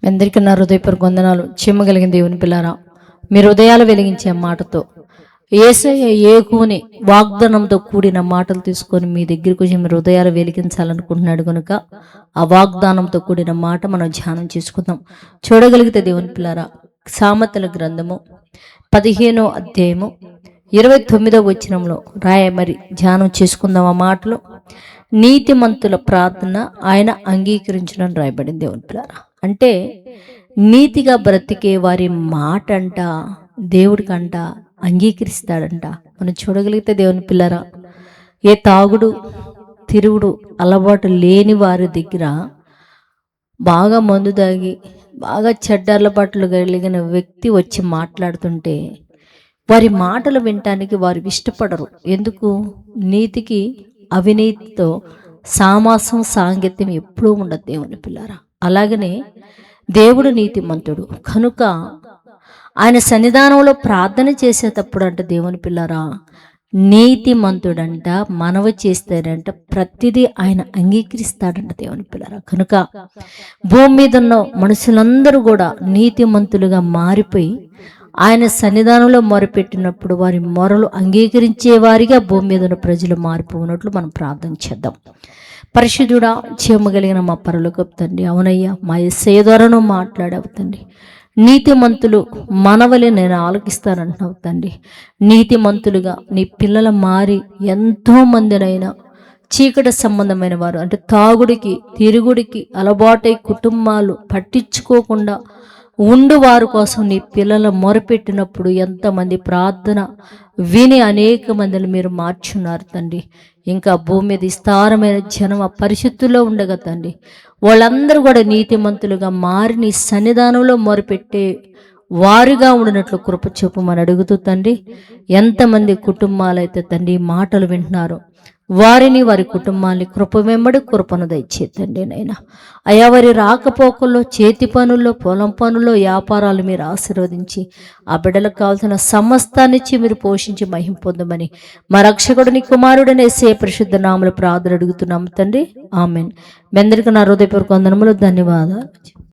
మీ అందరికీ నా హృదయపూర్వక వందనాలు. చిమ్మగలిగిన దేవుని పిల్లారా, మీరు హృదయాలు వెలిగించే మాటతో యేసయ్య ఏకుని వాగ్దానంతో కూడిన మాటలు తీసుకొని మీ దగ్గరికి వచ్చి మీరు హృదయాలు వెలిగించాలనుకుంటున్నాడు కనుక ఆ వాగ్దానంతో కూడిన మాట మనం ధ్యానం చేసుకుందాం. చూడగలిగితే దేవుని పిల్లారా, సామెతల గ్రంథము 15వ అధ్యాయము 29వ వచనంలో మరి ధ్యానం చేసుకుందాం. ఆ మాటలు నీతిమంతుల ప్రార్థన ఆయన అంగీకరించడం రాయబడింది. దేవుని పిల్లారా, అంటే నీతిగా బ్రతికే వారి మాట అంట దేవుడికంట అంగీకరిస్తాడంట. మనం చూడగలిగితే దేవుని పిల్లరా, ఏ తాగుడు తిరుగుడు అలవాటు లేని వారి దగ్గర బాగా మందు తాగి బాగా చెడ్డ అలవాట్లు కలిగిన వ్యక్తి వచ్చి మాట్లాడుతుంటే వారి మాటలు వినటానికి వారు ఇష్టపడరు. ఎందుకు? నీతికి అవినీతితో సామాసం సాంగత్యం ఎప్పుడూ ఉండదు దేవుని పిల్లారా. అలాగనే దేవుడు నీతిమంతుడు కనుక ఆయన సన్నిధానంలో ప్రార్థన చేసేటప్పుడు అంట దేవుని పిల్లారా, నీతిమంతుడంట మనవి చేస్తాడంట ప్రతిదీ ఆయన అంగీకరిస్తాడంట దేవుని పిల్లారా. కనుక భూమి మీద ఉన్న మనుషులందరూ కూడా నీతిమంతులుగా మారిపోయి ఆయన సన్నిధానంలో మొరపెట్టినప్పుడు వారి మొరలు అంగీకరించే వారిగా భూమి మీద ఉన్న ప్రజలు మారిపోయినట్లు మనం ప్రార్థన చేద్దాం. పరిశుద్ధుడా, చేయగలిగిన మా పరలోకపు తండ్రి, అవునయ్యా, మా యేసయ్య ద్వారాను మాట్లాడావు తండ్రి. నీతిమంతులు మనవలే నేను ఆలకిస్తానంటున్నావు తండ్రి. నీతిమంతులుగా నీ పిల్లల మారి ఎంతో మందినైనా చీకటి సంబంధమైన వారు అంటే తాగుడికి తిరుగుడికి అలవాటై కుటుంబాలు పట్టించుకోకుండా ఉండు వారి కోసం నీ పిల్లల మొరపెట్టినప్పుడు ఎంతమంది ప్రార్థన విని అనేక మందిని మీరు మార్చున్నారు తండ్రి. ఇంకా భూమి మీద విస్తారమైన జనం ఆ పరిస్థితుల్లో ఉండగా తండ్రి, వాళ్ళందరూ కూడా నీతిమంతులుగా మారి నీ సన్నిధానంలో మొరపెట్టే వారుగా ఉండినట్లు కృప చూపమని అడుగుతూ తండ్రి, ఎంతమంది కుటుంబాలైతే తండ్రి మాటలు వింటున్నారు వారిని వారి కుటుంబాన్ని కృప వెంబడి కృపను దయచేతండి నైనా. అయా, వారి రాకపోకల్లో చేతి పనుల్లో పొలం పనుల్లో వ్యాపారాలు మీరు ఆశీర్వదించి ఆ బిడ్డలకు కావాల్సిన సమస్తాన్నిచ్చి మీరు పోషించి మహిమ పొందమని మా రక్షకుడిని కుమారుడని యేసయ్య పరిశుద్ధ నామములో ప్రార్థన అడుగుతున్నాము తండ్రి. ఆమెన్. మీ అందరికీ నా హృదయపూర్వక వందనములు, ధన్యవాదాలు.